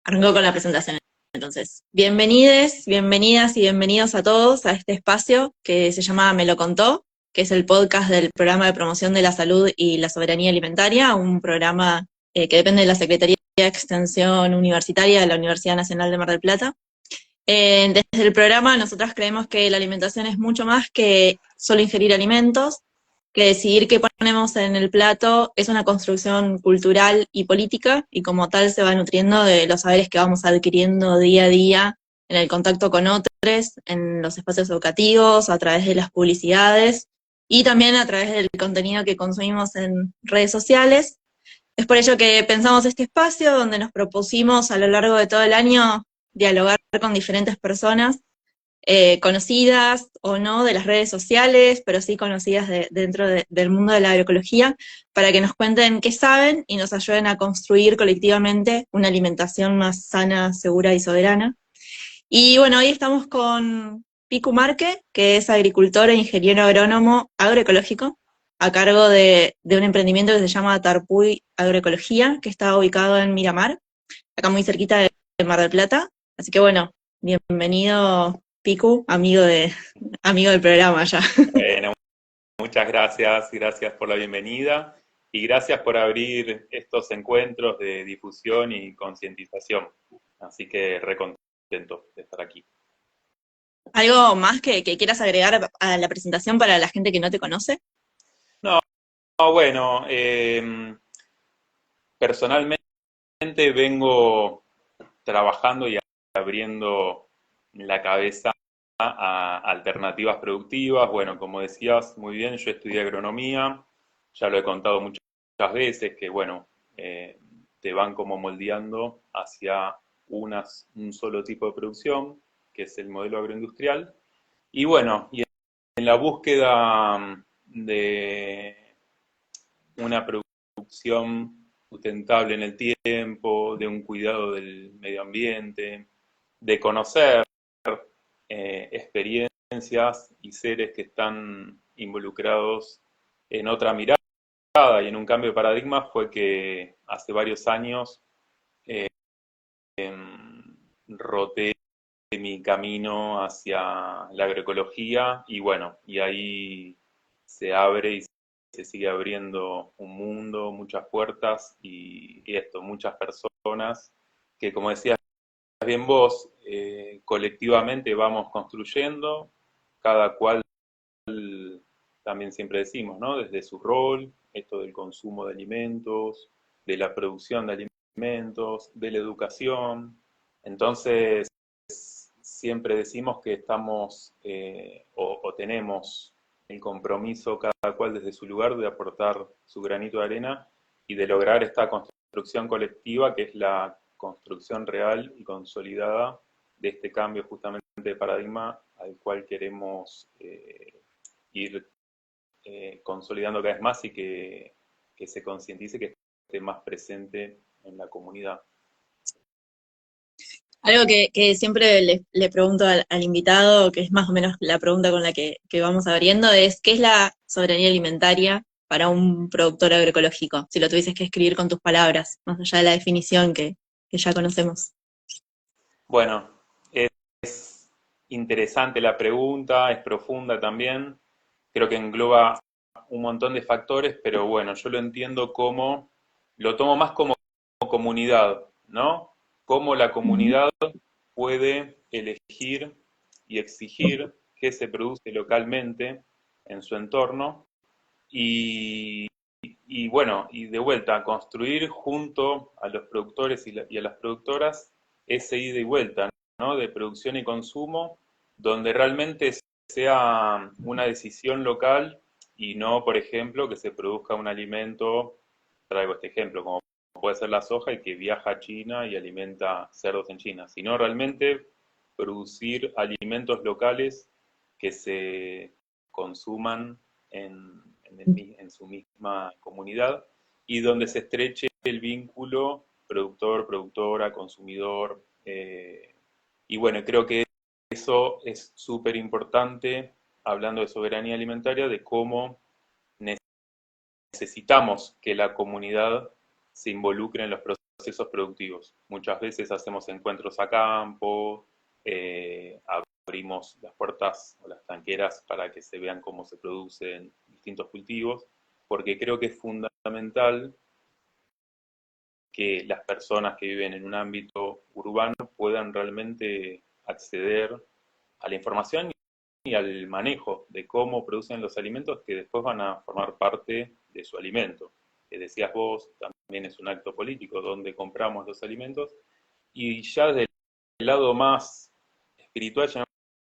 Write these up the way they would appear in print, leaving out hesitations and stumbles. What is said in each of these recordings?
Arrancó con la presentación. Entonces, bienvenides, bienvenidas y bienvenidos a todos a este espacio que se llama Me lo contó, que es el podcast del Programa de Promoción de la Salud y la Soberanía Alimentaria, un programa que depende de la Secretaría de Extensión Universitaria de la Universidad Nacional de Mar del Plata. Desde el programa nosotras creemos que la alimentación es mucho más que solo ingerir alimentos, que decidir qué ponemos en el plato es una construcción cultural y política, y como tal se va nutriendo de los saberes que vamos adquiriendo día a día en el contacto con otros, en los espacios educativos, a través de las publicidades, y también a través del contenido que consumimos en redes sociales. Es por ello que pensamos este espacio donde nos propusimos a lo largo de todo el año dialogar con diferentes personas conocidas o no de las redes sociales, pero sí conocidas del mundo de la agroecología, para que nos cuenten qué saben y nos ayuden a construir colectivamente una alimentación más sana, segura y soberana. Y bueno, hoy estamos con Picu Marque, que es agricultor e ingeniero agrónomo agroecológico, a cargo de un emprendimiento que se llama Tarpuy Agroecología, que está ubicado en Miramar, acá muy cerquita de Mar del Plata. Así que bueno, bienvenido Picu, amigo del programa ya. Bueno, muchas gracias, gracias por la bienvenida y gracias por abrir estos encuentros de difusión y concientización. Así que recontento de estar aquí. ¿Algo más que quieras agregar a la presentación para la gente que no te conoce? No, no, bueno, personalmente vengo trabajando y abriendo la cabeza a alternativas productivas. Bueno, como decías muy bien, yo estudié agronomía, ya lo he contado muchas veces, que bueno, te van como moldeando hacia un solo tipo de producción, que es el modelo agroindustrial. Y bueno, y en la búsqueda de una producción sustentable en el tiempo, de un cuidado del medio ambiente, de conocer experiencias y seres que están involucrados en otra mirada y en un cambio de paradigma, fue que hace varios años eh, roté mi camino hacia la agroecología y bueno, y ahí se abre y se sigue abriendo un mundo, muchas puertas y esto, muchas personas que, como decías bien vos, colectivamente vamos construyendo, cada cual, también siempre decimos, ¿no? Desde su rol, esto del consumo de alimentos, de la producción de alimentos, de la educación. Entonces, siempre decimos que estamos o tenemos el compromiso cada cual desde su lugar de aportar su granito de arena y de lograr esta construcción colectiva que es la construcción real y consolidada de este cambio justamente de paradigma al cual queremos ir consolidando cada vez más y que se concientice, que esté más presente en la comunidad. Algo que siempre le pregunto al invitado, que es más o menos la pregunta con la que vamos abriendo, es ¿qué es la soberanía alimentaria para un productor agroecológico? Si lo tuvieses que escribir con tus palabras, más allá de la definición que ya conocemos. Bueno, es interesante la pregunta, es profunda también, creo que engloba un montón de factores, pero bueno, yo lo entiendo como, lo tomo más como comunidad, ¿no? Cómo la comunidad puede elegir y exigir qué se produce localmente en su entorno y bueno, y de vuelta, construir junto a los productores y a las productoras ese ida y vuelta, ¿no? De producción y consumo, donde realmente sea una decisión local y no, por ejemplo, que se produzca un alimento, traigo este ejemplo, como puede ser la soja y que viaja a China y alimenta cerdos en China, sino realmente producir alimentos locales que se consuman en su misma comunidad y donde se estreche el vínculo productor, productora, consumidor. Y bueno, creo que eso es súper importante, hablando de soberanía alimentaria, de cómo necesitamos que la comunidad se involucre en los procesos procesos productivos. Muchas veces hacemos encuentros a campo, abrimos las puertas o las tanqueras para que se vean cómo se producen distintos cultivos, porque creo que es fundamental que las personas que viven en un ámbito urbano puedan realmente acceder a la información y al manejo de cómo producen los alimentos que después van a formar parte de su alimento. Que decías vos, también es un acto político donde compramos los alimentos, y ya desde el lado más espiritual,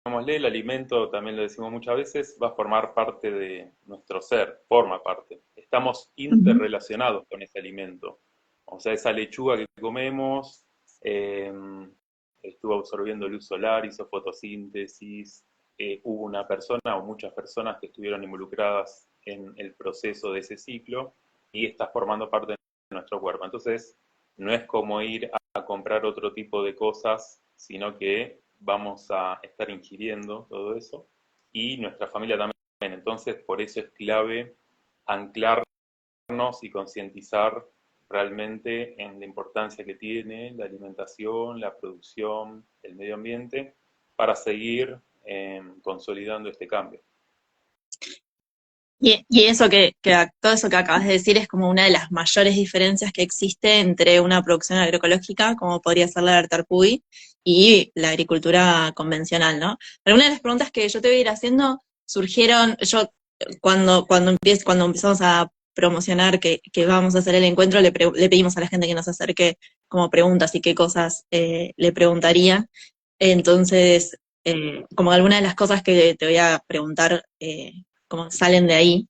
llamémosle, el alimento, también lo decimos muchas veces, va a formar parte de nuestro ser, forma parte. Estamos interrelacionados con ese alimento. O sea, esa lechuga que comemos estuvo absorbiendo luz solar, hizo fotosíntesis, hubo una persona o muchas personas que estuvieron involucradas en el proceso de ese ciclo y está formando parte de nuestro cuerpo. Entonces, no es como ir a comprar otro tipo de cosas, sino que vamos a estar ingiriendo todo eso y nuestra familia también. Entonces, por eso es clave anclarnos y concientizar realmente en la importancia que tiene la alimentación, la producción, el medio ambiente, para seguir consolidando este cambio. Y eso todo eso que acabas de decir es como una de las mayores diferencias que existe entre una producción agroecológica, como podría ser la de Artarpuy, y la agricultura convencional, ¿no? Algunas de las preguntas que yo te voy a ir haciendo surgieron, cuando empezamos a promocionar que vamos a hacer el encuentro, le pedimos a la gente que nos acerque como preguntas y qué cosas le preguntaría. Entonces, como algunas de las cosas que te voy a preguntar, como salen de ahí.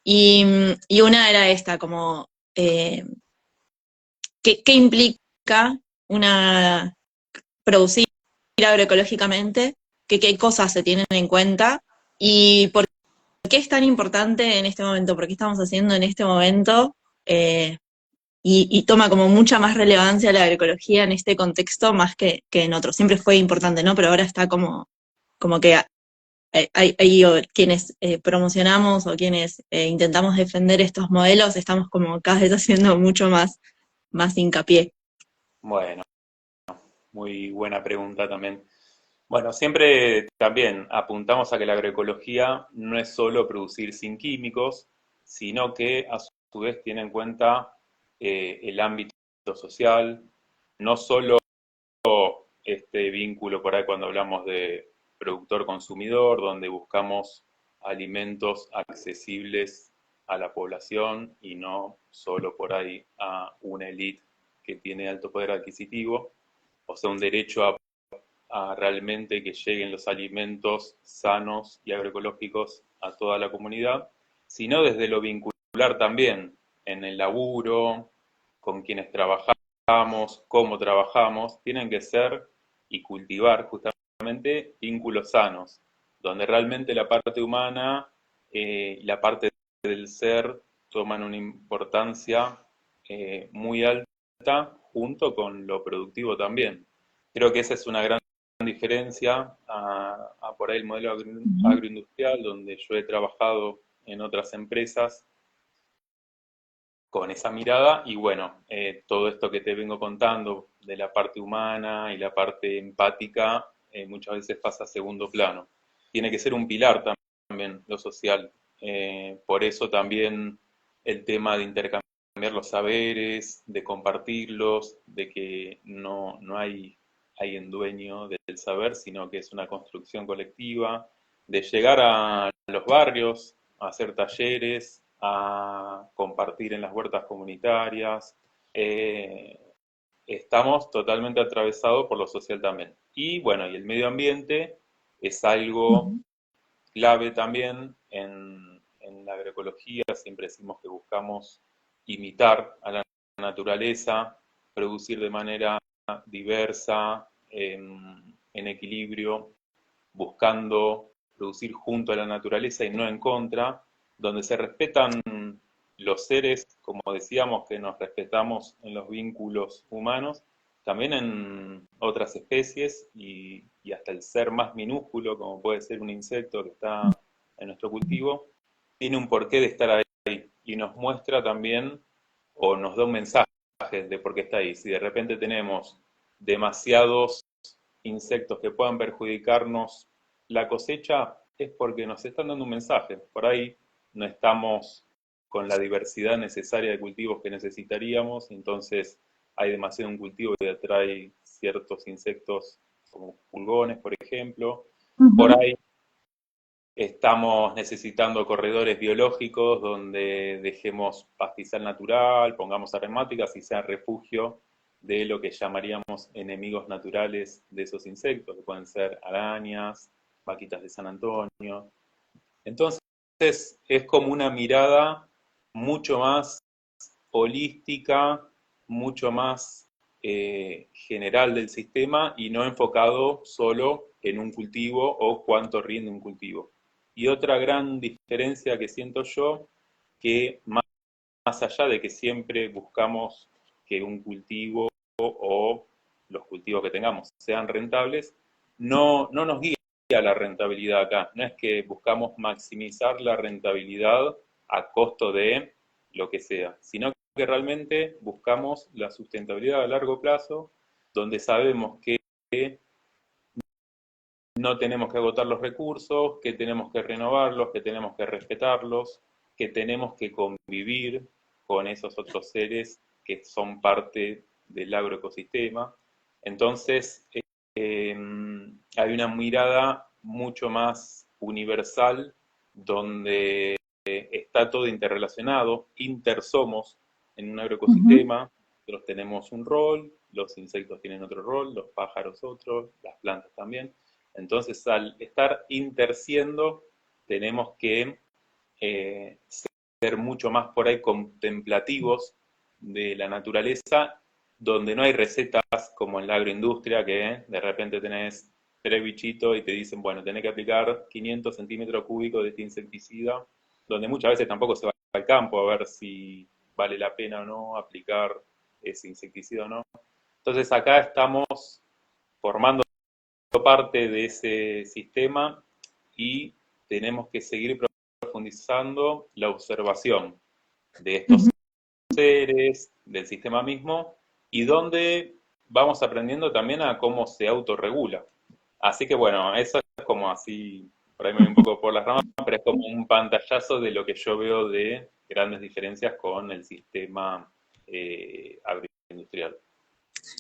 Y una era esta, como, ¿qué implica producir agroecológicamente? ¿Qué cosas se tienen en cuenta? ¿Y por qué es tan importante en este momento? ¿Por qué estamos haciendo en este momento? Y toma como mucha más relevancia la agroecología en este contexto más que en otros. Siempre fue importante, ¿no? Pero ahora está como que hay quienes promocionamos o quienes intentamos defender estos modelos, estamos como cada vez haciendo mucho más hincapié. Bueno, muy buena pregunta también. Bueno, siempre también apuntamos a que la agroecología no es solo producir sin químicos, sino que a su vez tiene en cuenta el ámbito social, no solo este vínculo por ahí cuando hablamos de productor-consumidor, donde buscamos alimentos accesibles a la población y no solo por ahí a una élite que tiene alto poder adquisitivo, o sea, un derecho a realmente que lleguen los alimentos sanos y agroecológicos a toda la comunidad, sino desde lo vincular también en el laburo, con quienes trabajamos, cómo trabajamos, tienen que ser y cultivar justamente vínculos sanos, donde realmente la parte humana y la parte del ser toman una importancia muy alta junto con lo productivo también. Creo que esa es una gran diferencia a por ahí el modelo agroindustrial, donde yo he trabajado en otras empresas con esa mirada y bueno, todo esto que te vengo contando de la parte humana y la parte empática muchas veces pasa a segundo plano. Tiene que ser un pilar también lo social. Por eso también el tema de intercambiar los saberes, de compartirlos, de que no hay alguien dueño del saber, sino que es una construcción colectiva, de llegar a los barrios, a hacer talleres, a compartir en las huertas comunitarias. Estamos totalmente atravesados por lo social también. Y bueno, y el medio ambiente es algo clave también en la agroecología. Siempre decimos que buscamos imitar a la naturaleza, producir de manera diversa, en equilibrio, buscando producir junto a la naturaleza y no en contra, donde se respetan los seres, como decíamos, que nos respetamos en los vínculos humanos, también en otras especies y hasta el ser más minúsculo, como puede ser un insecto que está en nuestro cultivo, tiene un porqué de estar ahí y nos muestra también o nos da un mensaje mensaje de por qué está ahí. Si de repente tenemos demasiados insectos que puedan perjudicarnos la cosecha, es porque nos están dando un mensaje. Por ahí no estamos con la diversidad necesaria de cultivos que necesitaríamos, entonces hay demasiado un cultivo que atrae ciertos insectos como pulgones, por ejemplo. Por Ujú. ahí estamos necesitando corredores biológicos donde dejemos pastizal natural, pongamos aromáticas y sea refugio de lo que llamaríamos enemigos naturales de esos insectos, que pueden ser arañas, vaquitas de San Antonio. Entonces es como una mirada mucho más holística, mucho más general del sistema y no enfocado solo en un cultivo o cuánto rinde un cultivo. Y otra gran diferencia que siento yo, que más allá de que siempre buscamos que un cultivo o los cultivos que tengamos sean rentables, no nos guía la rentabilidad acá. No es que buscamos maximizar la rentabilidad a costo de lo que sea, sino que realmente buscamos la sustentabilidad a largo plazo, donde sabemos que no tenemos que agotar los recursos, que tenemos que renovarlos, que tenemos que respetarlos, que tenemos que convivir con esos otros seres que son parte del agroecosistema. Entonces, eh, hay una mirada mucho más universal donde está todo interrelacionado, intersomos en un Ujú. agroecosistema, nosotros tenemos un rol, los insectos tienen otro rol, los pájaros otro, las plantas también. Entonces, al estar intersiendo, tenemos que ser mucho más por ahí contemplativos de la naturaleza, donde no hay recetas como en la agroindustria, que de repente tenés 3 bichitos y te dicen, bueno, tenés que aplicar 500 centímetros cúbicos de este insecticida, donde muchas veces tampoco se va al campo a ver si vale la pena o no aplicar ese insecticida o no. Entonces acá estamos formando parte de ese sistema y tenemos que seguir profundizando la observación de estos Ujú. seres, del sistema mismo, y donde vamos aprendiendo también a cómo se autorregula. Así que bueno, eso es como así, por ahí me voy un poco por las ramas, pero es como un pantallazo de lo que yo veo de grandes diferencias con el sistema agroindustrial.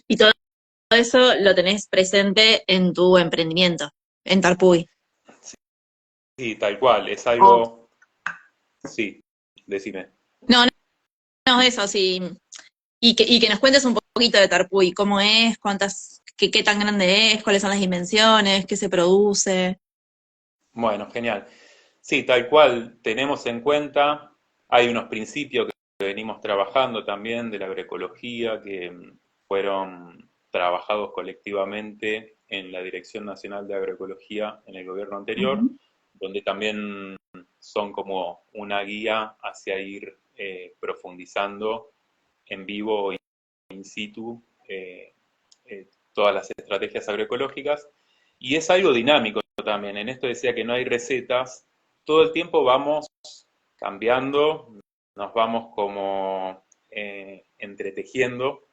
Y todo eso lo tenés presente en tu emprendimiento, en Tarpuy. Sí, tal cual, es Oh. algo, sí, decime. No, no, eso, sí. Y que nos cuentes un poquito de Tarpuy, cómo es, qué tan grande es, cuáles son las dimensiones, qué se produce. Bueno, genial. Sí, tal cual, tenemos en cuenta, hay unos principios que venimos trabajando también de la agroecología que fueron trabajados colectivamente en la Dirección Nacional de Agroecología en el gobierno anterior, Ujú. donde también son como una guía hacia ir profundizando en vivo, in situ, todas las estrategias agroecológicas. Y es algo dinámico también. En esto decía que no hay recetas. Todo el tiempo vamos cambiando, nos vamos como entretejiendo.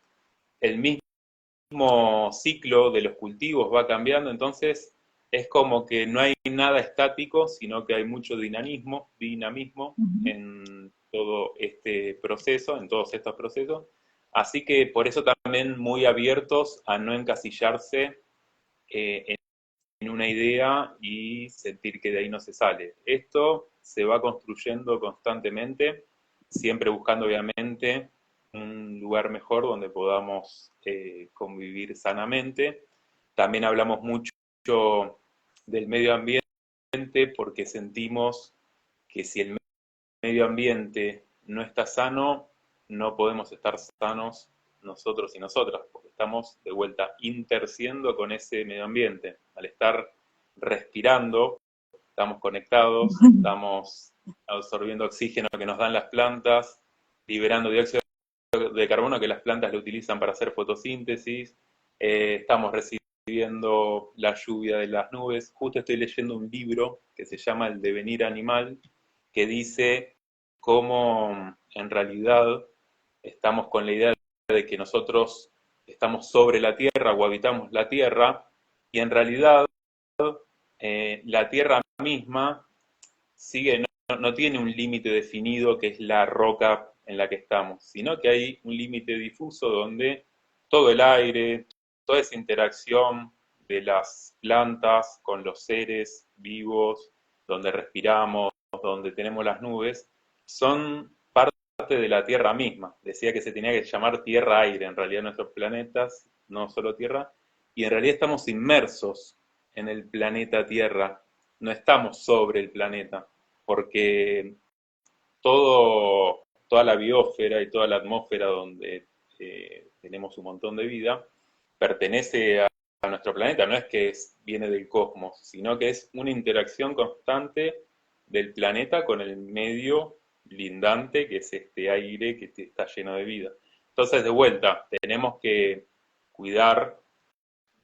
El mismo ciclo de los cultivos va cambiando, entonces es como que no hay nada estático, sino que hay mucho dinamismo Ujú. en todo este proceso, en todos estos procesos. Así que por eso también muy abiertos a no encasillarse en una idea y sentir que de ahí no se sale. Esto se va construyendo constantemente, siempre buscando obviamente un lugar mejor donde podamos convivir sanamente. También hablamos mucho del medio ambiente porque sentimos que si el medio ambiente no está sano, no podemos estar sanos nosotros y nosotras, porque estamos de vuelta interciendo con ese medio ambiente. Al estar respirando, estamos conectados, estamos absorbiendo oxígeno que nos dan las plantas, liberando dióxido de carbono que las plantas lo utilizan para hacer fotosíntesis, estamos recibiendo la lluvia de las nubes. Justo estoy leyendo un libro que se llama El devenir animal, que dice cómo en realidad estamos con la idea de que nosotros estamos sobre la Tierra o habitamos la Tierra, y en realidad la Tierra misma sigue, no tiene un límite definido que es la roca en la que estamos, sino que hay un límite difuso donde todo el aire, toda esa interacción de las plantas con los seres vivos, donde respiramos, donde tenemos las nubes, son parte de la Tierra misma. Decía que se tenía que llamar Tierra-Aire, en realidad nuestros planetas, no solo Tierra, y en realidad estamos inmersos en el planeta Tierra, no estamos sobre el planeta, porque toda la biosfera y toda la atmósfera donde tenemos un montón de vida, pertenece a nuestro planeta, no es que viene del cosmos, sino que es una interacción constante del planeta con el medio lindante, que es este aire que está lleno de vida. Entonces, de vuelta, tenemos que cuidar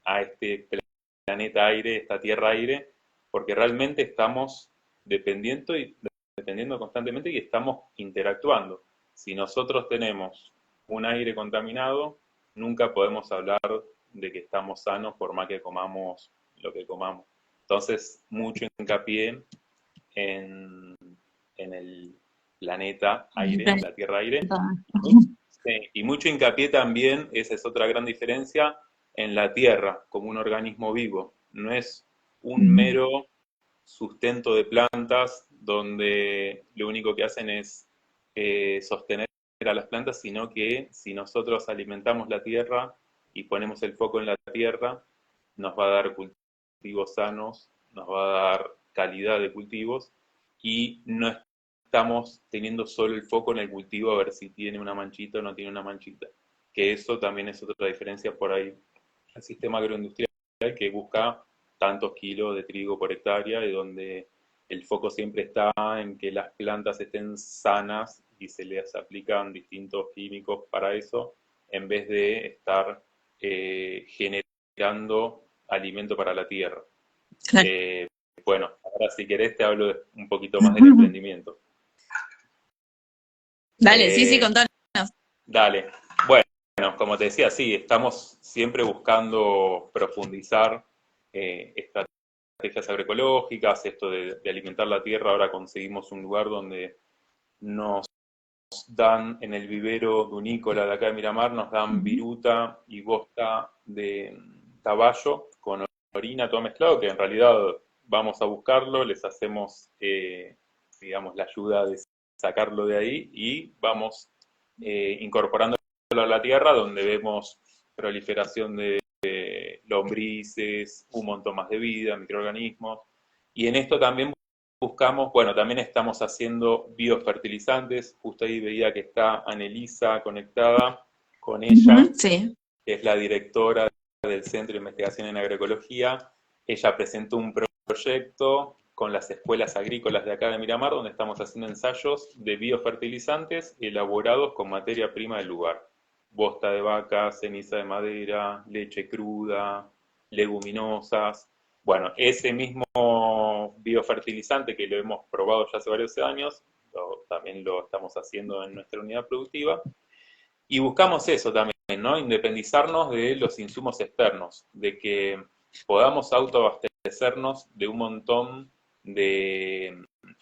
a este planeta aire, esta tierra aire, porque realmente estamos dependiendo constantemente y estamos interactuando. Si nosotros tenemos un aire contaminado, nunca podemos hablar de que estamos sanos por más que comamos lo que comamos. Entonces, mucho hincapié en el planeta aire, en la tierra aire, y mucho hincapié también, esa es otra gran diferencia, en la tierra como un organismo vivo. No es un mero sustento de plantas donde lo único que hacen es sostener a las plantas, sino que si nosotros alimentamos la tierra y ponemos el foco en la tierra, nos va a dar cultivos sanos, nos va a dar calidad de cultivos y no estamos teniendo solo el foco en el cultivo a ver si tiene una manchita o no tiene una manchita. Que eso también es otra diferencia por ahí. El sistema agroindustrial que busca tantos kilos de trigo por hectárea y donde el foco siempre está en que las plantas estén sanas y se les aplican distintos químicos para eso, en vez de estar generando alimento para la tierra. Claro. Bueno, ahora si querés te hablo un poquito más del emprendimiento. Dale, sí, contanos. Dale. Bueno, como te decía, sí, estamos siempre buscando profundizar estrategias agroecológicas, esto de alimentar la tierra. Ahora conseguimos un lugar donde nos dan en el vivero dunícola de acá de Miramar, nos dan viruta y bosta de caballo con orina, todo mezclado, que en realidad vamos a buscarlo, les hacemos, digamos, la ayuda de sacarlo de ahí y vamos incorporándolo a la tierra, donde vemos proliferación de lombrices, un montón más de vida, microorganismos, y en esto también buscamos, bueno, también estamos haciendo biofertilizantes, justo ahí veía que está Anelisa conectada con ella, sí. Que es la directora del Centro de Investigación en Agroecología. Ella presentó un proyecto con las escuelas agrícolas de acá de Miramar, donde estamos haciendo ensayos de biofertilizantes elaborados con materia prima del lugar. Bosta de vaca, ceniza de madera, leche cruda, leguminosas. Bueno, ese mismo biofertilizante que lo hemos probado ya hace varios años, también lo estamos haciendo en nuestra unidad productiva, y buscamos eso también, ¿no? Independizarnos de los insumos externos, de que podamos autoabastecernos de un montón de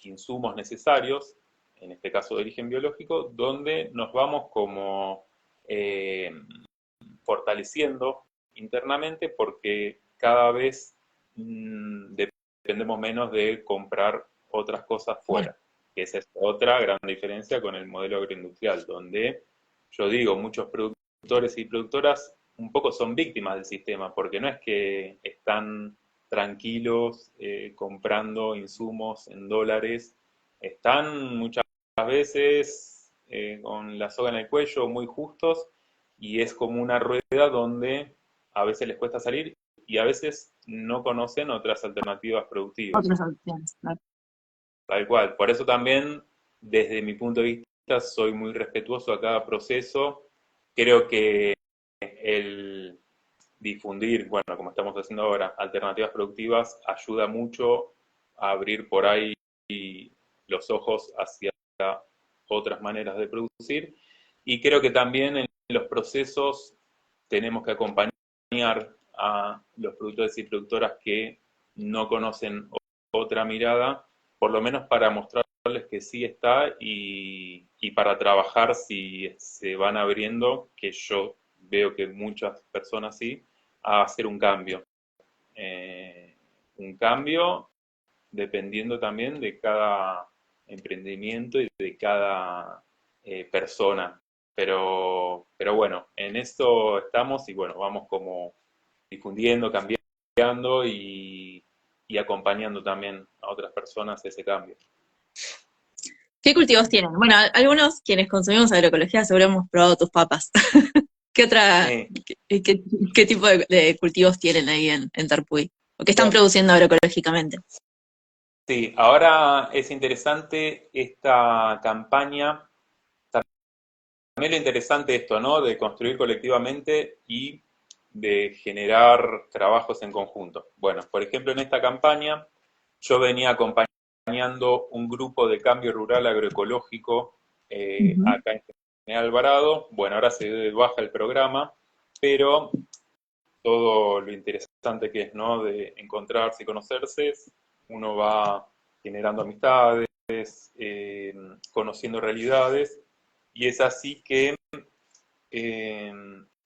insumos necesarios, en este caso de origen biológico, donde nos vamos como fortaleciendo internamente porque cada vez dependemos menos de comprar otras cosas fuera. Esa es otra gran diferencia con el modelo agroindustrial, donde yo digo, muchos productores y productoras un poco son víctimas del sistema, porque no es que están tranquilos comprando insumos en dólares, están muchas veces con la soga en el cuello, muy justos, y es como una rueda donde a veces les cuesta salir y a veces no conocen otras alternativas productivas. Otras opciones, claro. Tal cual. Por eso también, desde mi punto de vista, soy muy respetuoso a cada proceso. Creo que el difundir, bueno, como estamos haciendo ahora, alternativas productivas, ayuda mucho a abrir por ahí los ojos hacia otras maneras de producir. Y creo que también en los procesos tenemos que acompañar a los productores y productoras que no conocen otra mirada, por lo menos para mostrarles que sí está y para trabajar si se van abriendo, que yo veo que muchas personas sí, a hacer un cambio. Un cambio dependiendo también de cada emprendimiento y de cada persona. Pero bueno, en esto estamos y bueno, vamos como difundiendo, cambiando y acompañando también a otras personas ese cambio. ¿Qué cultivos tienen? Bueno, algunos quienes consumimos agroecología seguro hemos probado tus papas. ¿Qué otra, Sí, qué tipo de cultivos tienen ahí en Tarpuy? ¿O qué están bueno, produciendo agroecológicamente? sí, ahora es interesante esta campaña. También lo interesante esto, ¿no? De construir colectivamente y de generar trabajos en conjunto. Bueno, por ejemplo, en esta campaña yo venía acompañando un grupo de cambio rural agroecológico Ujú. acá en General Alvarado. Bueno, ahora se dio de baja el programa, pero todo lo interesante que es, ¿no? De encontrarse y conocerse, uno va generando amistades, conociendo realidades, y es así que eh,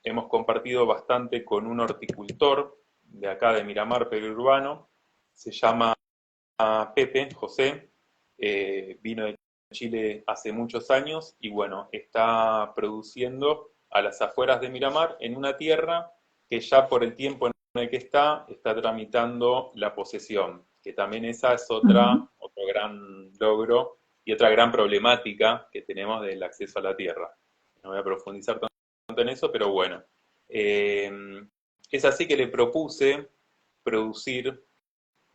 hemos compartido bastante con un horticultor de acá de Miramar, periurbano, se llama Pepe, José, vino de Chile hace muchos años y bueno, está produciendo a las afueras de Miramar en una tierra que ya por el tiempo en el que está tramitando la posesión, que también esa es Ujú. otro gran logro y otra gran problemática que tenemos del acceso a la tierra. No voy a profundizar tanto en eso, pero bueno. Eh, es así que le propuse producir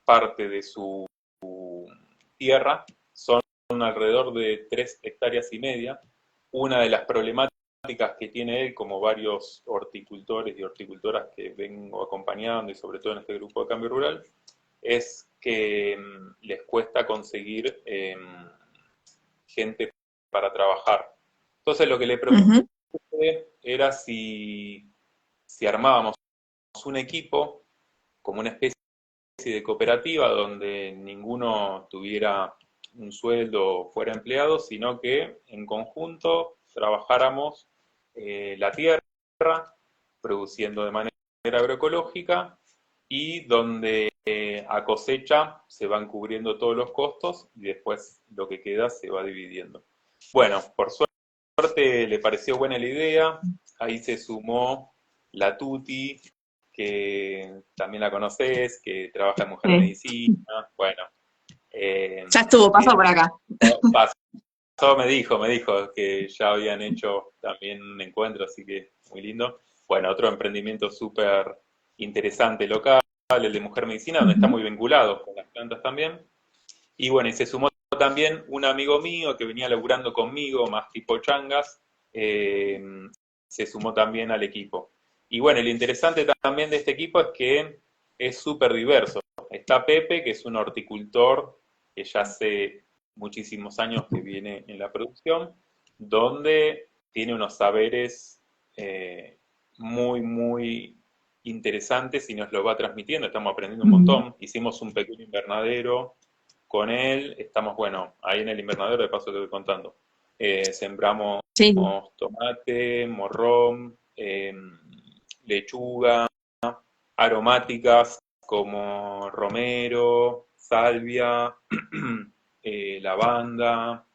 parte de su tierra, son alrededor de 3,5 hectáreas. Una de las problemáticas que tiene él, como varios horticultores y horticultoras que vengo acompañando, y sobre todo en este grupo de cambio rural, es que les cuesta conseguir gente para trabajar. Entonces lo que le propuse Ujú. era si armábamos un equipo como una especie de cooperativa donde ninguno tuviera un sueldo o fuera empleado, sino que en conjunto trabajáramos la tierra, produciendo de manera agroecológica y donde a cosecha se van cubriendo todos los costos y después lo que queda se va dividiendo. Bueno, por suerte le pareció buena la idea, ahí se sumó la Tuti, que también la conoces, que trabaja en Mujer Sí. Medicina, bueno, eh, Ya estuvo, pasó él por acá. pasó, me dijo que ya habían hecho también un encuentro, así que muy lindo. Bueno, otro emprendimiento súper interesante local, el de Mujer Medicina, donde está Ujú. muy vinculado con las plantas también. Y bueno, y se sumó también un amigo mío que venía laburando conmigo, más tipo changas, eh, se sumó también al equipo. Y bueno, lo interesante también de este equipo es que es súper diverso. Está Pepe, que es un horticultor que ya hace muchísimos años que viene en la producción, donde tiene unos saberes muy, muy interesantes y nos lo va transmitiendo. Estamos aprendiendo un Ujú. montón. Hicimos un pequeño invernadero con él. Estamos, bueno, ahí en el invernadero, de paso te voy contando. Sembramos Sí. tomate, morrón, lechuga, aromáticas como romero, salvia, lavanda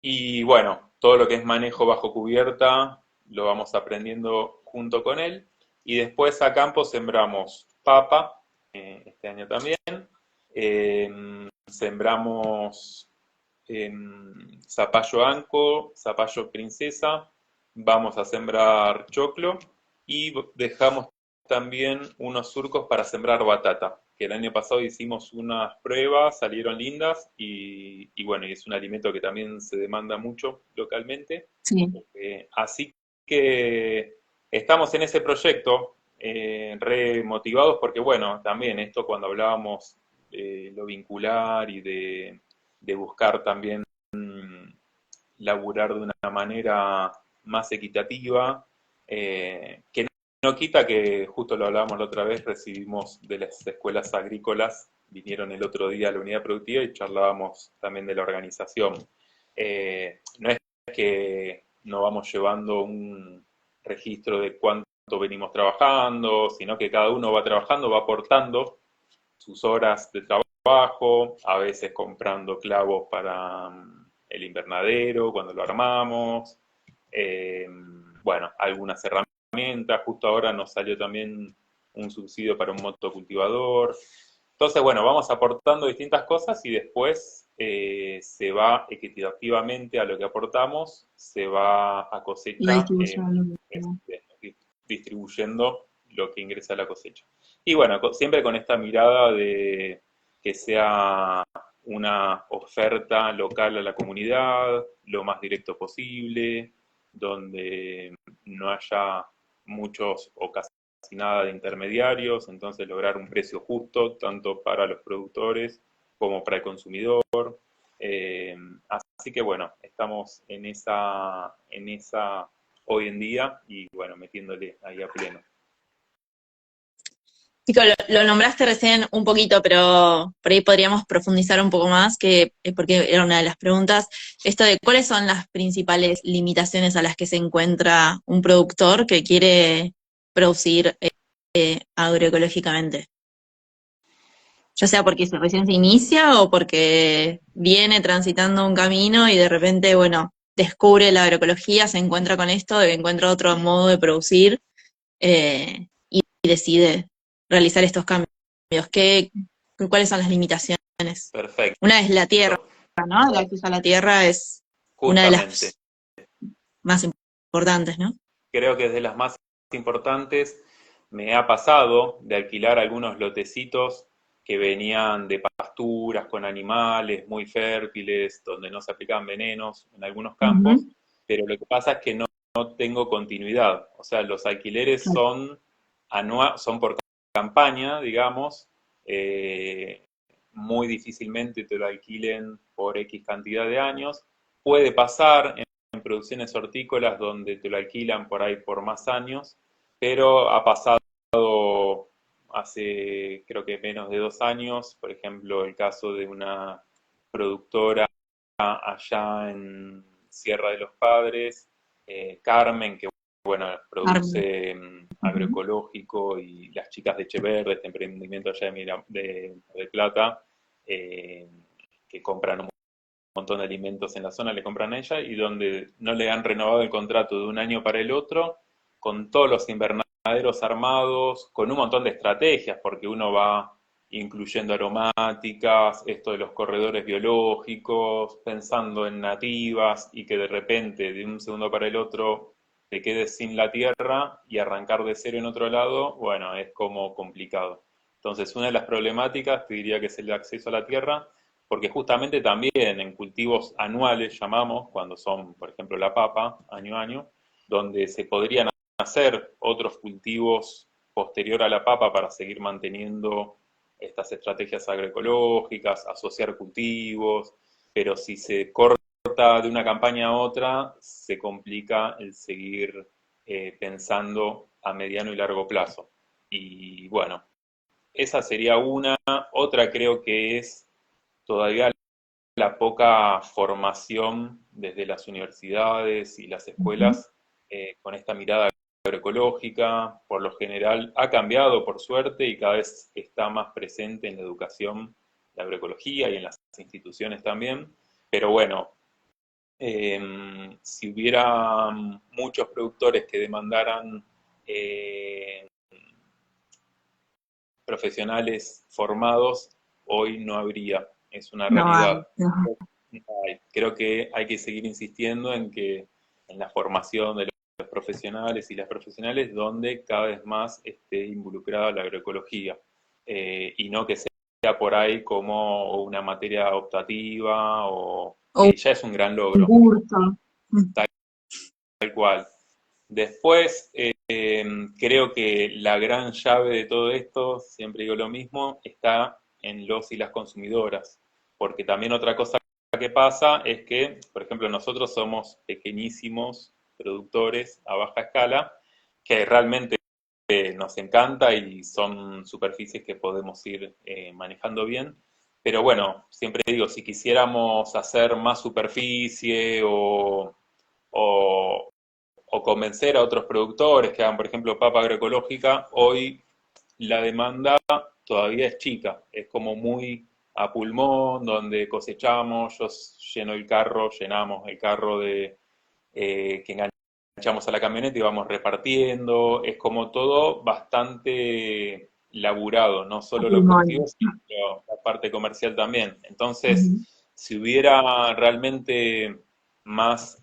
y bueno, todo lo que es manejo bajo cubierta lo vamos aprendiendo junto con él. Y después a campo sembramos papa, este año también. Sembramos zapallo anco, zapallo princesa, vamos a sembrar choclo y dejamos también unos surcos para sembrar batata, que el año pasado hicimos unas pruebas, salieron lindas y bueno, y es un alimento que también se demanda mucho localmente. Sí. Así que estamos en ese proyecto, re motivados porque bueno, también esto cuando hablábamos de lo vincular y de buscar también laburar de una manera más equitativa, que no quita que, justo lo hablábamos la otra vez, recibimos de las escuelas agrícolas, vinieron el otro día a la unidad productiva y charlábamos también de la organización. No es que no vamos llevando un registro de cuánto venimos trabajando, sino que cada uno va trabajando, va aportando sus horas de trabajo, a veces comprando clavos para el invernadero cuando lo armamos, bueno, algunas herramientas, justo ahora nos salió también un subsidio para un motocultivador. Entonces, bueno, vamos aportando distintas cosas y después se va equitativamente a lo que aportamos, se va a La cosecha distribución. distribuyendo lo que ingresa a la cosecha. Y bueno, siempre con esta mirada de que sea una oferta local a la comunidad, lo más directo posible, donde no haya muchos o casi nada de intermediarios, entonces lograr un precio justo tanto para los productores como para el consumidor. Eh, Así que bueno, estamos en esa hoy en día y bueno, metiéndole ahí a pleno. Chico, lo nombraste recién un poquito, pero por ahí podríamos profundizar un poco más, porque era una de las preguntas, esto de cuáles son las principales limitaciones a las que se encuentra un productor que quiere producir agroecológicamente. Ya sea porque recién se inicia o porque viene transitando un camino y de repente, bueno, descubre la agroecología, se encuentra con esto, encuentra otro modo de producir y decide realizar estos cambios. ¿Cuáles son las limitaciones? Perfecto. Una es la tierra, ¿no? El acceso a la tierra es una de Justamente. las más importantes, ¿no? Creo que es de las más importantes. Me ha pasado de alquilar algunos lotecitos que venían de pasturas con animales muy fértiles, donde no se aplicaban venenos en algunos campos, Ujú. pero lo que pasa es que no tengo continuidad. O sea, los alquileres son, son por campaña, digamos, muy difícilmente te lo alquilen por X cantidad de años. Puede pasar en producciones hortícolas donde te lo alquilan por ahí por más años, pero ha pasado hace creo que menos de 2 años, por ejemplo, el caso de una productora allá en Sierra de los Padres, Carmen, que bueno, Army. produce Ujú. agroecológico, y las chicas de Echeverri, este emprendimiento allá de Plata, eh, que compran un montón de alimentos en la zona, le compran a ella, y donde no le han renovado el contrato de un año para el otro, con todos los invernaderos armados, con un montón de estrategias, porque uno va incluyendo aromáticas, esto de los corredores biológicos, pensando en nativas, y que de repente, de un segundo para el otro, te quedes sin la tierra y arrancar de cero en otro lado, bueno, es como complicado. Entonces, una de las problemáticas, te diría que es el acceso a la tierra, porque justamente también en cultivos anuales, llamamos, cuando son, por ejemplo, la papa, año a año, donde se podrían hacer otros cultivos posterior a la papa para seguir manteniendo estas estrategias agroecológicas, asociar cultivos, pero si se corta de una campaña a otra, se complica el seguir pensando a mediano y largo plazo. Y bueno, esa sería una. Otra creo que es todavía la poca formación desde las universidades y las Ujú. escuelas con esta mirada agroecológica. Por lo general ha cambiado, por suerte, y cada vez está más presente en la educación la agroecología y en las instituciones también. Pero bueno, si hubiera muchos productores que demandaran profesionales formados, hoy no habría, es una No hay. realidad. Ujú. Creo que hay que seguir insistiendo en la formación de los profesionales y las profesionales, donde cada vez más esté involucrada la agroecología, y no que sea por ahí como una materia optativa, o O que ya es un gran un logro, curso. tal cual. Después, creo que la gran llave de todo esto, siempre digo lo mismo, está en los y las consumidoras, porque también otra cosa que pasa es que, por ejemplo, nosotros somos pequeñísimos productores a baja escala, que realmente nos encanta y son superficies que podemos ir manejando bien. Pero bueno, siempre digo, si quisiéramos hacer más superficie o, o convencer a otros productores que hagan, por ejemplo, papa agroecológica, hoy la demanda todavía es chica, es como muy a pulmón, donde cosechamos, yo lleno el carro, llenamos el carro de que enganchamos a la camioneta y vamos repartiendo, es como todo bastante laburado, no solo lo productivo, Pulmón. sino la parte comercial también. Entonces, Ujú. si hubiera realmente más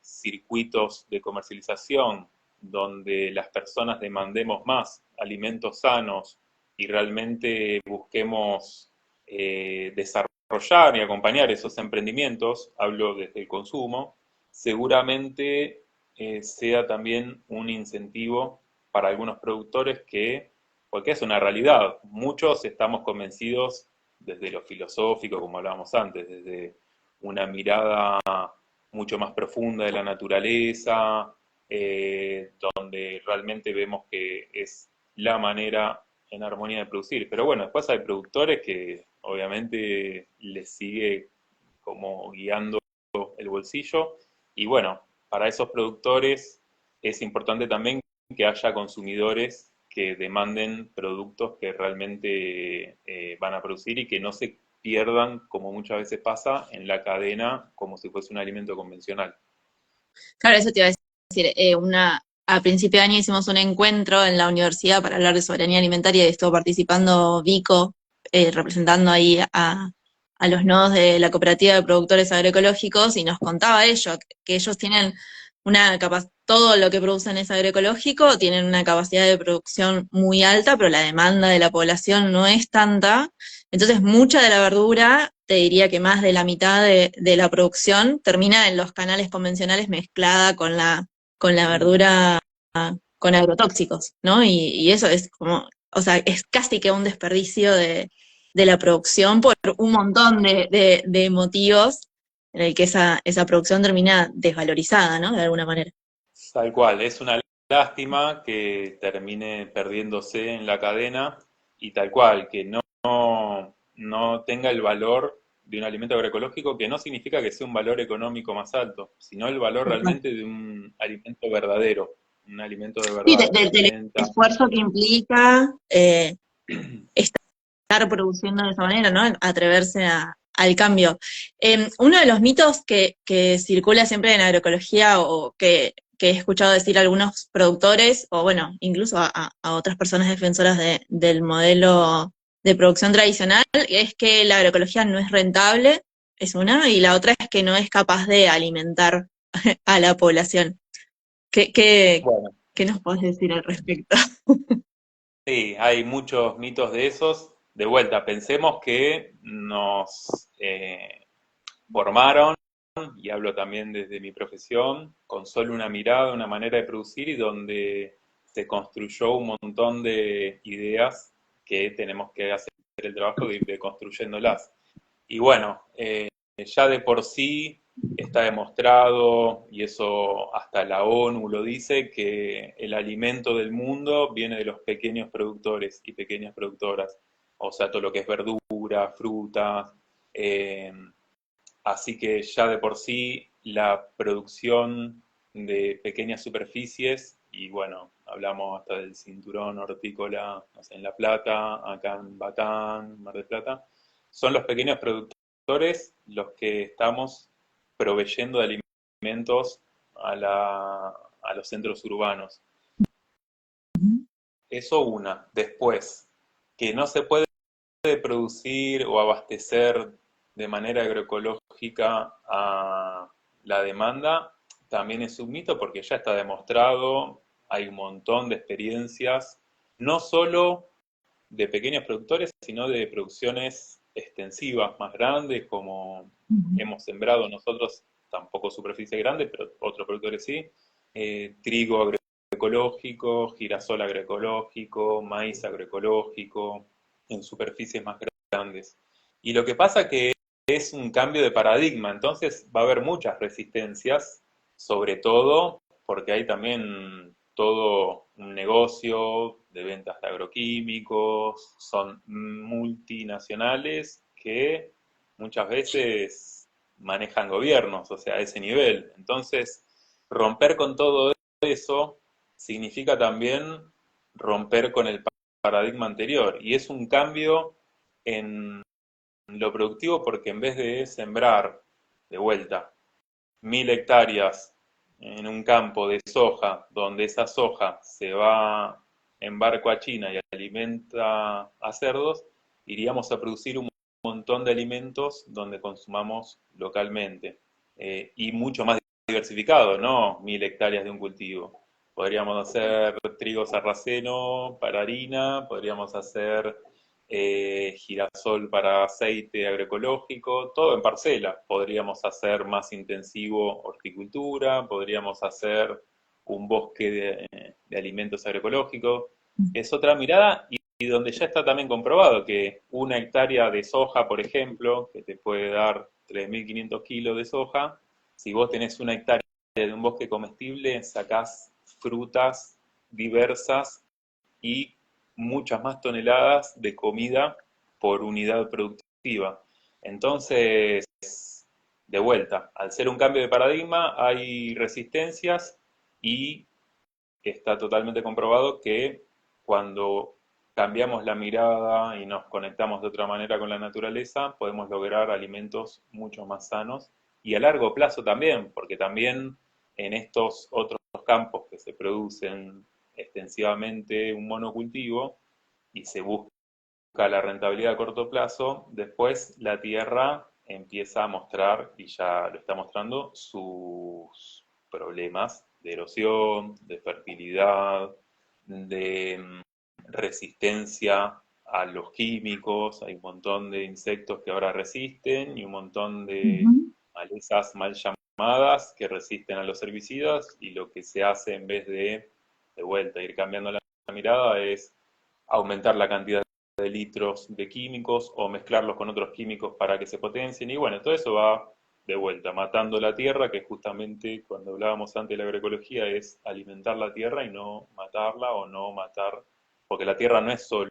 circuitos de comercialización donde las personas demandemos más alimentos sanos y realmente busquemos desarrollar y acompañar esos emprendimientos, hablo desde el consumo, seguramente sea también un incentivo para algunos productores porque es una realidad, muchos estamos convencidos desde lo filosófico, como hablábamos antes, desde una mirada mucho más profunda de la naturaleza, donde realmente vemos que es la manera en armonía de producir. Pero bueno, después hay productores que obviamente les sigue como guiando el bolsillo y bueno, para esos productores es importante también que haya consumidores que demanden productos que realmente van a producir y que no se pierdan, como muchas veces pasa, en la cadena como si fuese un alimento convencional. Claro, eso te iba a decir. A principio de año hicimos un encuentro en la universidad para hablar de soberanía alimentaria y estuvo participando Vico, representando ahí a los nodos de la cooperativa de productores agroecológicos y nos contaba ello, que ellos tienen una capacidad, todo lo que producen es agroecológico, tienen una capacidad de producción muy alta, pero la demanda de la población no es tanta. Entonces, mucha de la verdura, te diría que más de la mitad de la producción, termina en los canales convencionales mezclada con la verdura con agrotóxicos, ¿no? Y eso es como, o sea, es casi que un desperdicio de la producción por un montón de motivos en el que esa producción termina desvalorizada, ¿no? De alguna manera. Tal cual, es una lástima que termine perdiéndose en la cadena y tal cual, que no tenga el valor de un alimento agroecológico, que no significa que sea un valor económico más alto, sino el valor realmente de un alimento verdadero, un alimento de Sí, verdad que del alimenta. esfuerzo que implica estar produciendo de esa manera, ¿no? Atreverse al cambio. Uno de los mitos que circula siempre en agroecología o que he escuchado decir algunos productores, o bueno, incluso a otras personas defensoras del modelo de producción tradicional, es que la agroecología no es rentable, es una, y la otra es que no es capaz de alimentar a la población. ¿Qué, qué, Bueno, qué nos podés decir al respecto? sí, hay muchos mitos de esos. De vuelta, pensemos que nos formaron, y hablo también desde mi profesión, con solo una mirada, una manera de producir y donde se construyó un montón de ideas que tenemos que hacer el trabajo de ir deconstruyéndolas. Y bueno, ya de por sí está demostrado, y eso hasta la ONU lo dice, que el alimento del mundo viene de los pequeños productores y pequeñas productoras, o sea, todo lo que es verdura, fruta, eh, así que ya de por sí la producción de pequeñas superficies, y bueno, hablamos hasta del cinturón hortícola, no sé, en La Plata, acá en Batán, Mar del Plata, son los pequeños productores los que estamos proveyendo de alimentos a los centros urbanos. Eso una. Después, que no se puede producir o abastecer de manera agroecológica a la demanda también es un mito porque ya está demostrado, hay un montón de experiencias, no solo de pequeños productores, sino de producciones extensivas más grandes, como hemos sembrado nosotros, tampoco superficie grande, pero otros productores sí, trigo agroecológico, girasol agroecológico, maíz agroecológico, en superficies más grandes. Y lo que pasa que es un cambio de paradigma, entonces va a haber muchas resistencias sobre todo porque hay también todo un negocio de ventas de agroquímicos, son multinacionales que muchas veces manejan gobiernos, o sea, a ese nivel. Entonces, romper con todo eso significa también romper con el paradigma anterior, y es un cambio en lo productivo porque en vez de sembrar de vuelta 1000 hectáreas en un campo de soja, donde esa soja se va en barco a China y alimenta a cerdos, iríamos a producir un montón de alimentos donde consumamos localmente. Y mucho más diversificado, no 1000 hectáreas de un cultivo. Podríamos hacer trigo sarraceno para harina, podríamos hacer girasol para aceite agroecológico, todo en parcela. Podríamos hacer más intensivo horticultura, podríamos hacer un bosque de alimentos agroecológicos. Es otra mirada y donde ya está también comprobado que 1 hectárea de soja, por ejemplo, que te puede dar 3.500 kilos de soja, si vos tenés 1 hectárea de un bosque comestible, sacás frutas diversas y muchas más toneladas de comida por unidad productiva. Entonces, de vuelta, al ser un cambio de paradigma, hay resistencias y está totalmente comprobado que cuando cambiamos la mirada y nos conectamos de otra manera con la naturaleza, podemos lograr alimentos mucho más sanos y a largo plazo también, porque también en estos otros campos que se producen extensivamente un monocultivo y se busca la rentabilidad a corto plazo, después la tierra empieza a mostrar, y ya lo está mostrando, sus problemas de erosión, de fertilidad, de resistencia a los químicos. Hay un montón de insectos que ahora resisten y un montón de malezas mal llamadas que resisten a los herbicidas, y lo que se hace en vez de vuelta, ir cambiando la mirada es aumentar la cantidad de litros de químicos o mezclarlos con otros químicos para que se potencien, y bueno, todo eso va de vuelta, matando la tierra, que justamente cuando hablábamos antes de la agroecología es alimentar la tierra y no matarla o no matar, porque la tierra no es solo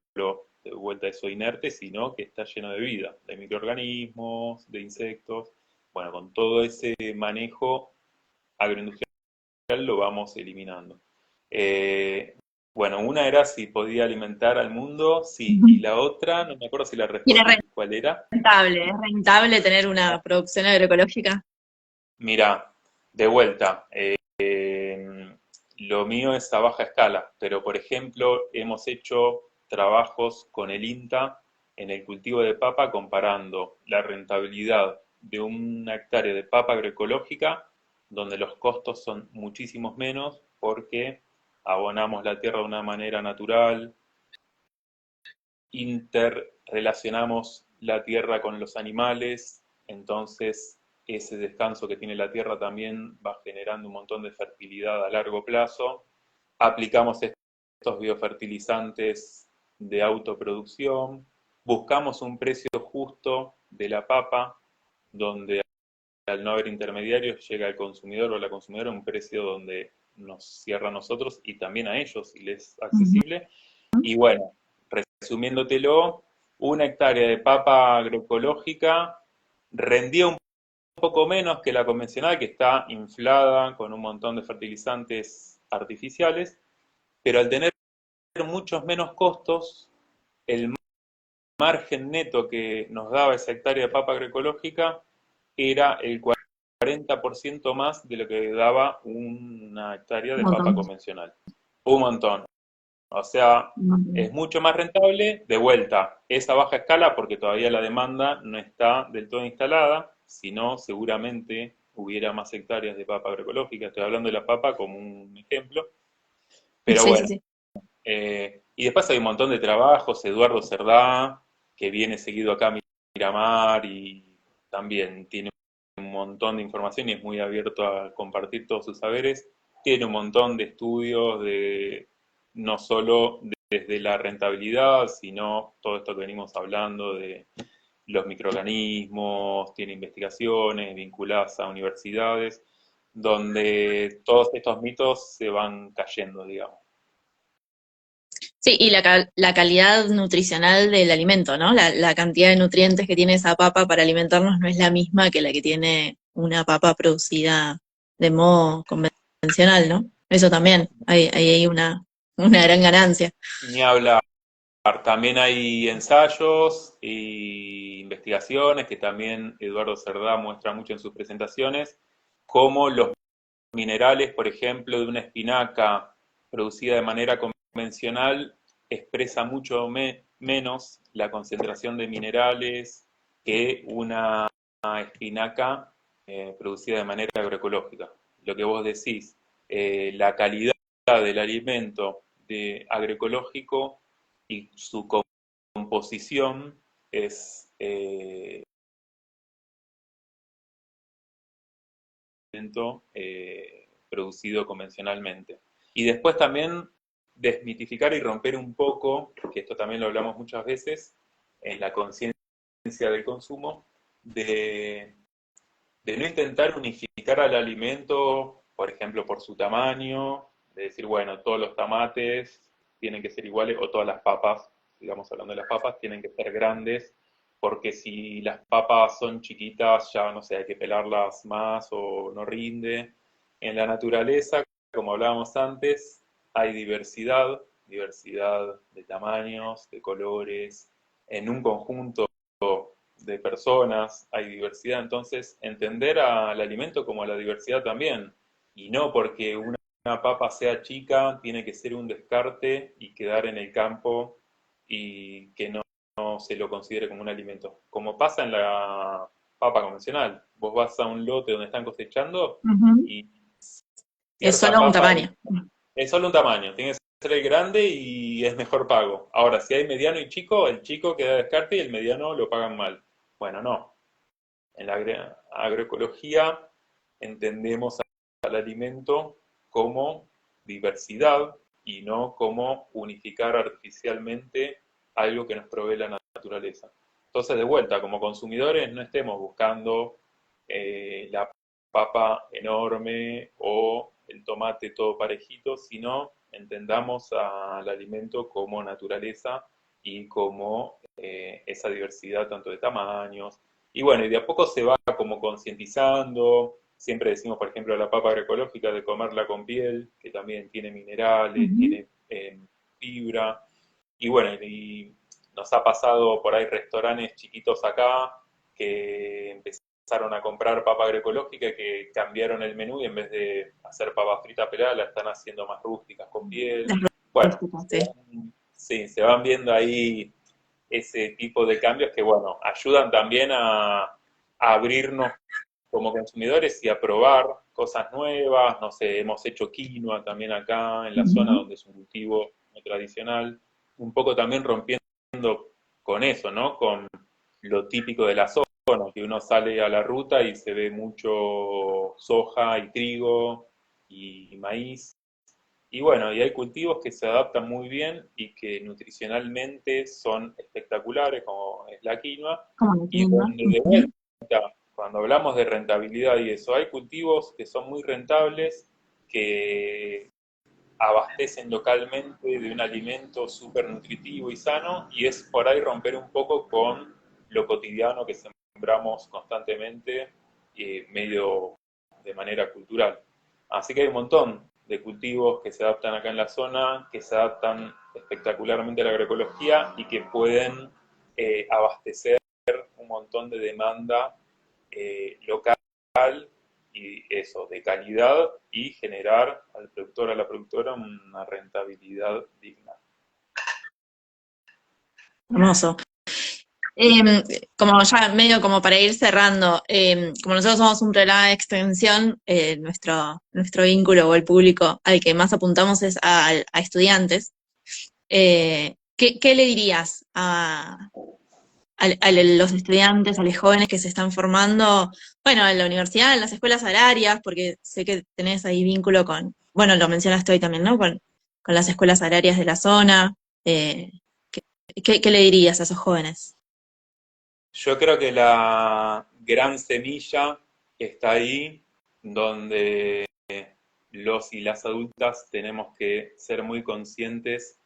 de vuelta eso inerte, sino que está lleno de vida, de microorganismos, de insectos. Bueno, con todo ese manejo agroindustrial lo vamos eliminando. Eh, bueno, una era si podía alimentar al mundo, sí, y la otra, no me acuerdo si la Y respondí, ¿cuál era? es rentable tener una producción agroecológica. Mira, de vuelta, lo mío es a baja escala, pero por ejemplo hemos hecho trabajos con el INTA en el cultivo de papa comparando la rentabilidad de 1 hectárea de papa agroecológica, donde los costos son muchísimos menos porque abonamos la tierra de una manera natural, interrelacionamos la tierra con los animales, entonces ese descanso que tiene la tierra también va generando un montón de fertilidad a largo plazo. Aplicamos estos biofertilizantes de autoproducción, buscamos un precio justo de la papa, donde al no haber intermediarios llega al consumidor o a la consumidora a un precio donde nos cierra a nosotros y también a ellos y les es accesible. Y bueno, resumiéndotelo, 1 hectárea de papa agroecológica rendía un poco menos que la convencional, que está inflada con un montón de fertilizantes artificiales, pero al tener muchos menos costos, el margen neto que nos daba esa hectárea de papa agroecológica era el 40% más de lo que daba 1 hectárea Un de papa montón. convencional. Un montón. O sea, Un montón. es mucho más rentable, de vuelta, esa baja escala porque todavía la demanda no está del todo instalada, si no seguramente hubiera más hectáreas de papa agroecológica. Estoy hablando de la papa como un ejemplo, pero Sí, sí, bueno. sí. Y después hay un montón de trabajos, Eduardo Cerdá, que viene seguido acá a Miramar y también tiene un montón de información y es muy abierto a compartir todos sus saberes. Tiene un montón de estudios de no solo desde la rentabilidad, sino todo esto que venimos hablando de los microorganismos, tiene investigaciones vinculadas a universidades. donde todos estos mitos se van cayendo, digamos. Sí, y la calidad nutricional del alimento, ¿no? La cantidad de nutrientes que tiene esa papa para alimentarnos no es la misma que la que tiene una papa producida de modo convencional, ¿no? Eso también, hay una gran ganancia. Ni hablar. También hay ensayos e investigaciones que también Eduardo Cerdá muestra mucho en sus presentaciones, como los minerales, por ejemplo, de una espinaca producida de manera convencional expresa mucho menos la concentración de minerales que una espinaca producida de manera agroecológica. Lo que vos decís, la calidad del alimento de agroecológico y su composición es producido convencionalmente. Y después también desmitificar y romper un poco, que esto también lo hablamos muchas veces, en la conciencia del consumo, de no intentar unificar al alimento, por ejemplo, por su tamaño, de decir, bueno, todos los tomates tienen que ser iguales, o todas las papas, sigamos hablando de las papas, tienen que ser grandes, porque si las papas son chiquitas, ya no sé, hay que pelarlas más o no rinde. En la naturaleza, como hablábamos antes, hay diversidad, diversidad de tamaños, de colores, en un conjunto de personas, hay diversidad, entonces entender al alimento como a la diversidad también, y no porque una papa sea chica, tiene que ser un descarte y quedar en el campo y que no se lo considere como un alimento. Como pasa en la papa convencional, vos vas a un lote donde están cosechando Ujú. y Es cierta solo un papa tamaño. es solo un tamaño, tiene que ser el grande y es mejor pago. Ahora, si hay mediano y chico, el chico queda descarte y el mediano lo pagan mal. Bueno, no. En la agroecología entendemos al alimento como diversidad y no como unificar artificialmente algo que nos provee la naturaleza. Entonces, de vuelta, como consumidores, no estemos buscando la papa enorme o el tomate todo parejito, sino entendamos al alimento como naturaleza y como esa diversidad tanto de tamaños. Y bueno, y de a poco se va como concientizando. Siempre decimos, por ejemplo, la papa agroecológica de comerla con piel, que también tiene minerales, Ujú. tiene fibra. Y bueno, y nos ha pasado por ahí restaurantes chiquitos acá que empezaron a comprar papa agroecológica y que cambiaron el menú y en vez de hacer papa frita pelada la están haciendo más rústicas con piel. Las Bueno, rústicas, sí. sí, se van viendo ahí ese tipo de cambios que, bueno, ayudan también a abrirnos como consumidores y a probar cosas nuevas. No sé, hemos hecho quinoa también acá en la zona Ujú. donde es un cultivo muy tradicional. Un poco también rompiendo con eso, ¿no? Con lo típico de la zona, que uno sale a la ruta y se ve mucho soja y trigo y maíz. Y bueno, y hay cultivos que se adaptan muy bien y que nutricionalmente son espectaculares, como es la quinoa, Como la y quinoa. donde de Ujú. vuelta, cuando hablamos de rentabilidad y eso, hay cultivos que son muy rentables, que abastecen localmente de un alimento súper nutritivo y sano, y es por ahí romper un poco con lo cotidiano que sembramos constantemente, medio de manera cultural. Así que hay un montón de cultivos que se adaptan acá en la zona, que se adaptan espectacularmente a la agroecología y que pueden abastecer un montón de demanda local y eso, de calidad y generar al productor, a la productora, una rentabilidad digna. Hermoso. Como ya medio como para ir cerrando, como nosotros somos un programa de extensión, nuestro vínculo o el público al que más apuntamos es a estudiantes. ¿Qué le dirías a los estudiantes, a los jóvenes que se están formando, bueno, en la universidad, en las escuelas agrarias, porque sé que tenés ahí vínculo con, bueno, lo mencionaste hoy también, ¿no? Con las escuelas agrarias de la zona. Eh, ¿qué le dirías a esos jóvenes? Yo creo que la gran semilla que está ahí donde los y las adultas tenemos que ser muy conscientes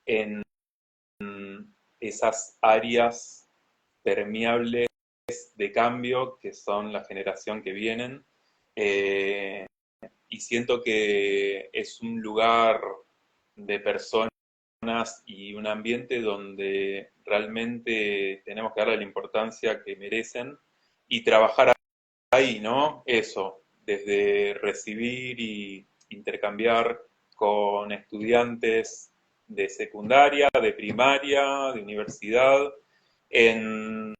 en esas áreas permeables de cambio que son la generación que vienen. Y siento que es un lugar de personas y un ambiente donde realmente tenemos que darle la importancia que merecen y trabajar ahí, ¿no? Eso, desde recibir y intercambiar con estudiantes de secundaria, de primaria, de universidad, en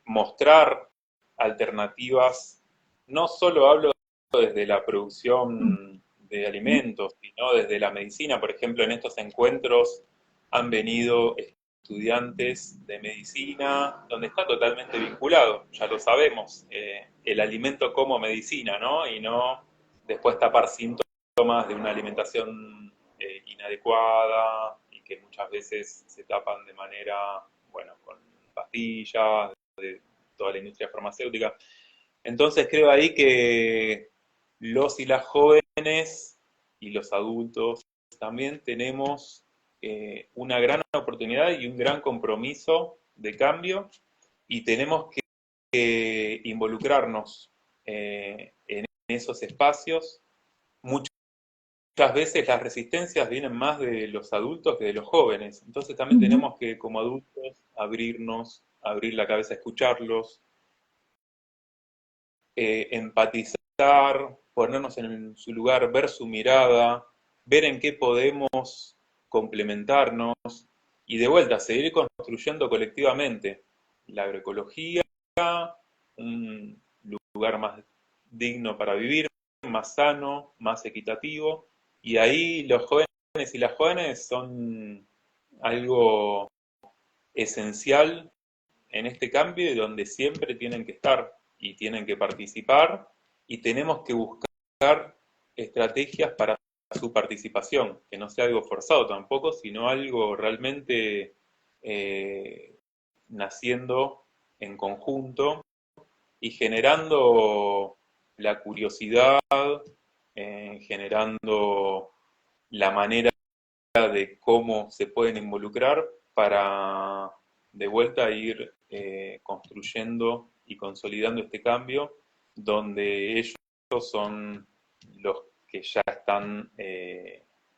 mostrar alternativas. No solo hablo desde la producción de alimentos, sino desde la medicina. Por ejemplo, en estos encuentros han venido estudiantes de medicina, donde está totalmente vinculado, ya lo sabemos, el alimento como medicina, ¿no? Y no después tapar síntomas de una alimentación inadecuada y que muchas veces se tapan de manera, bueno, con pastillas, de toda la industria farmacéutica. Entonces creo ahí que los y las jóvenes y los adultos también tenemos una gran oportunidad y un gran compromiso de cambio y tenemos que involucrarnos en esos espacios. Muchas veces las resistencias vienen más de los adultos que de los jóvenes, entonces también tenemos que como adultos abrirnos, abrir la cabeza, escucharlos, empatizar, ponernos en su lugar, ver su mirada, ver en qué podemos complementarnos y de vuelta seguir construyendo colectivamente la agroecología, un lugar más digno para vivir, más sano, más equitativo, y ahí los jóvenes y las jóvenes son algo esencial en este cambio y donde siempre tienen que estar y tienen que participar y tenemos que buscar estrategias para su participación, que no sea algo forzado tampoco, sino algo realmente naciendo en conjunto y generando la curiosidad, generando la manera de cómo se pueden involucrar para de vuelta ir construyendo y consolidando este cambio, donde ellos son los que ya están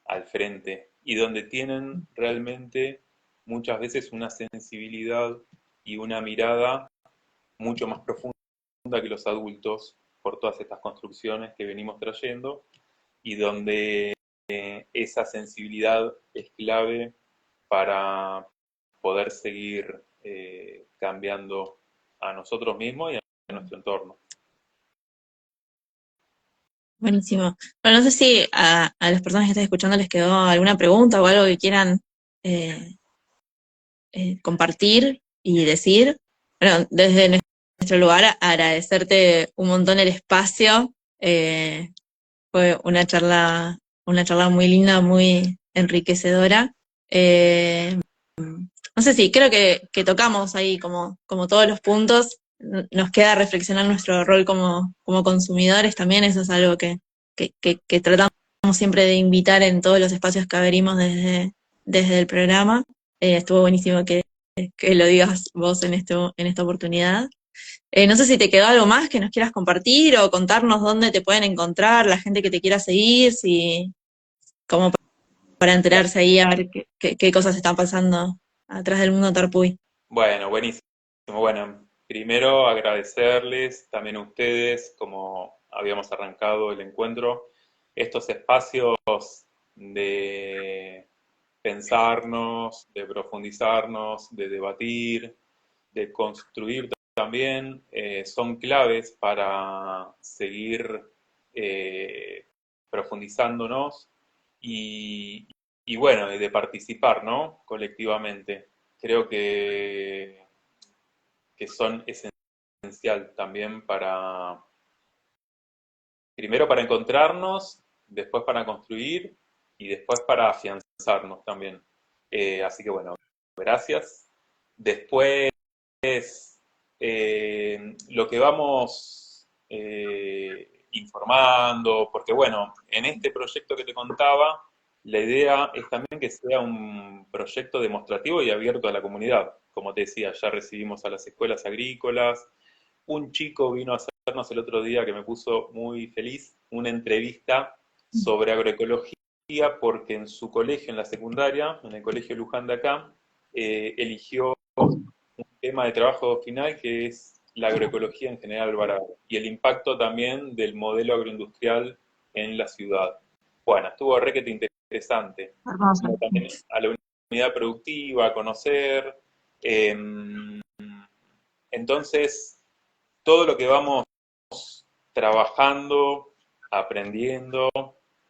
al frente y donde tienen realmente muchas veces una sensibilidad y una mirada mucho más profunda que los adultos por todas estas construcciones que venimos trayendo y donde esa sensibilidad es clave para poder seguir cambiando a nosotros mismos y a nuestro entorno. Buenísimo. Bueno, no sé si a las personas que están escuchando les quedó alguna pregunta o algo que quieran eh, compartir y decir. Bueno, desde nuestro lugar, agradecerte un montón el espacio. Fue una charla muy linda, muy enriquecedora. No sé si, creo que tocamos ahí como todos los puntos. Nos queda reflexionar nuestro rol como consumidores también, eso es algo que tratamos siempre de invitar en todos los espacios que abrimos desde el programa. Estuvo buenísimo que lo digas vos en esta oportunidad. No sé si te quedó algo más que nos quieras compartir o contarnos dónde te pueden encontrar, la gente que te quiera seguir, si como para enterarse ahí a ver qué cosas están pasando atrás del mundo Tarpuy. Bueno, buenísimo. Bueno, primero agradecerles también a ustedes, como habíamos arrancado el encuentro, estos espacios de pensarnos, de profundizarnos, de debatir, de construir también, son claves para seguir profundizándonos y, y bueno, de participar, ¿no? Colectivamente. Creo que son esencial también para, primero para encontrarnos, después para construir y después para afianzarnos también. Así que bueno, gracias. Después, lo que vamos informando, porque bueno, en este proyecto que te contaba, la idea es también que sea un proyecto demostrativo y abierto a la comunidad. Como te decía, ya recibimos a las escuelas agrícolas. Un chico vino a hacernos el otro día que me puso muy feliz, una entrevista sobre agroecología, porque en su colegio, en la secundaria, en el colegio Luján de acá, eligió un tema de trabajo final que es la agroecología en General Alvarado y el impacto también del modelo agroindustrial en la ciudad. Bueno, estuvo requete interesante. Hermoso. Como también a la unidad productiva, a conocer. Entonces, todo lo que vamos trabajando, aprendiendo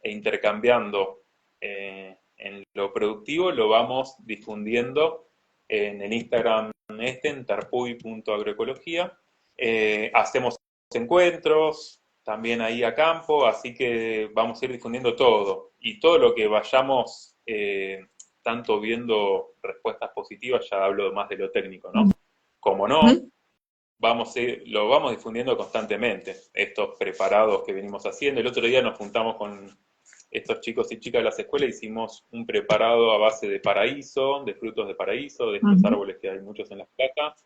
e intercambiando en lo productivo, lo vamos difundiendo en el Instagram en tarpuy.agroecología. Hacemos encuentros también ahí a campo, así que vamos a ir difundiendo todo. Y todo lo que vayamos tanto viendo respuestas positivas, ya hablo más de lo técnico, ¿no? Como no, lo vamos difundiendo constantemente, estos preparados que venimos haciendo. El otro día nos juntamos con estos chicos y chicas de las escuelas, hicimos un preparado a base de paraíso, de frutos de paraíso, de estos árboles que hay muchos en las placas,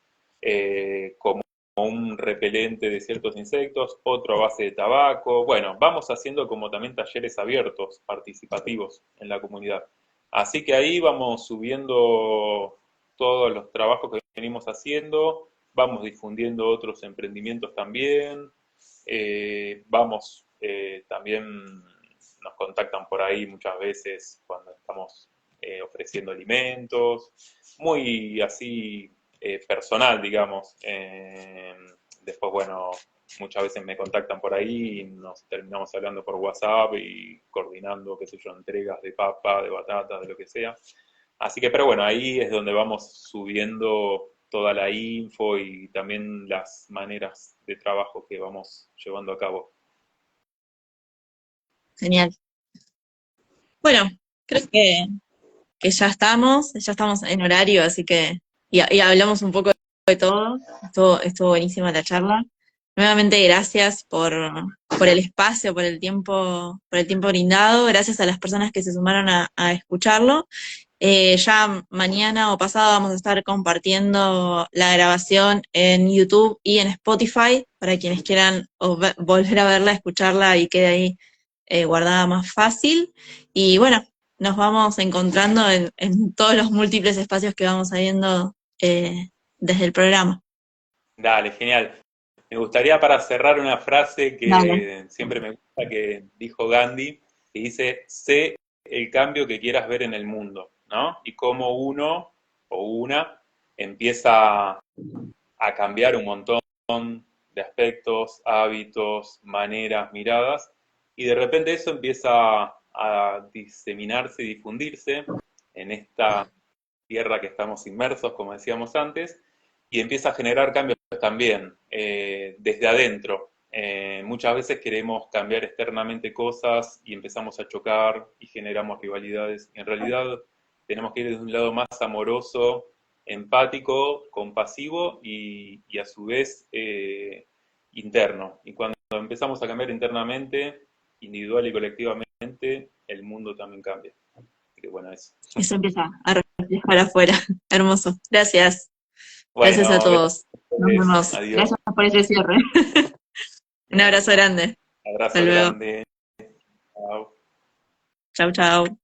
como un repelente de ciertos insectos, otro a base de tabaco. Bueno, vamos haciendo como también talleres abiertos, participativos en la comunidad. Así que ahí vamos subiendo todos los trabajos que venimos haciendo, vamos difundiendo otros emprendimientos también, también nos contactan por ahí muchas veces cuando estamos ofreciendo alimentos, muy así personal, digamos. Después, bueno, muchas veces me contactan por ahí y nos terminamos hablando por WhatsApp y coordinando, qué sé yo, entregas de papa, de batata, de lo que sea. Así que, pero bueno, ahí es donde vamos subiendo toda la info y también las maneras de trabajo que vamos llevando a cabo. Genial. Bueno, creo que ya estamos en horario, así que, y hablamos un poco de todo. Estuvo buenísima la charla. Nuevamente, gracias por el espacio, por el tiempo brindado. Gracias a las personas que se sumaron a escucharlo. Ya mañana o pasado vamos a estar compartiendo la grabación en YouTube y en Spotify para quienes quieran volver a verla, escucharla y quede ahí guardada más fácil. Y bueno, nos vamos encontrando en todos los múltiples espacios que vamos viendo desde el programa. Dale, genial. Me gustaría para cerrar una frase Dale. que siempre me gusta que dijo Gandhi, que dice, sé el cambio que quieras ver en el mundo, ¿no? Y cómo uno o una empieza a cambiar un montón de aspectos, hábitos, maneras, miradas, y de repente eso empieza a diseminarse y difundirse en esta tierra que estamos inmersos, como decíamos antes, y empieza a generar cambios también desde adentro. Muchas veces queremos cambiar externamente cosas y empezamos a chocar y generamos rivalidades. En realidad tenemos que ir desde un lado más amoroso, empático, compasivo y a su vez interno. Y cuando empezamos a cambiar internamente, individual y colectivamente, el mundo también cambia. Así que bueno, eso. Eso empieza a reflejar afuera. Hermoso. Gracias. Gracias a Bueno, todos. Nos gracias. vemos. Adiós. Gracias por ese cierre. Un abrazo Bueno, grande. Hasta abrazo luego. grande. Chao. Chau, chau.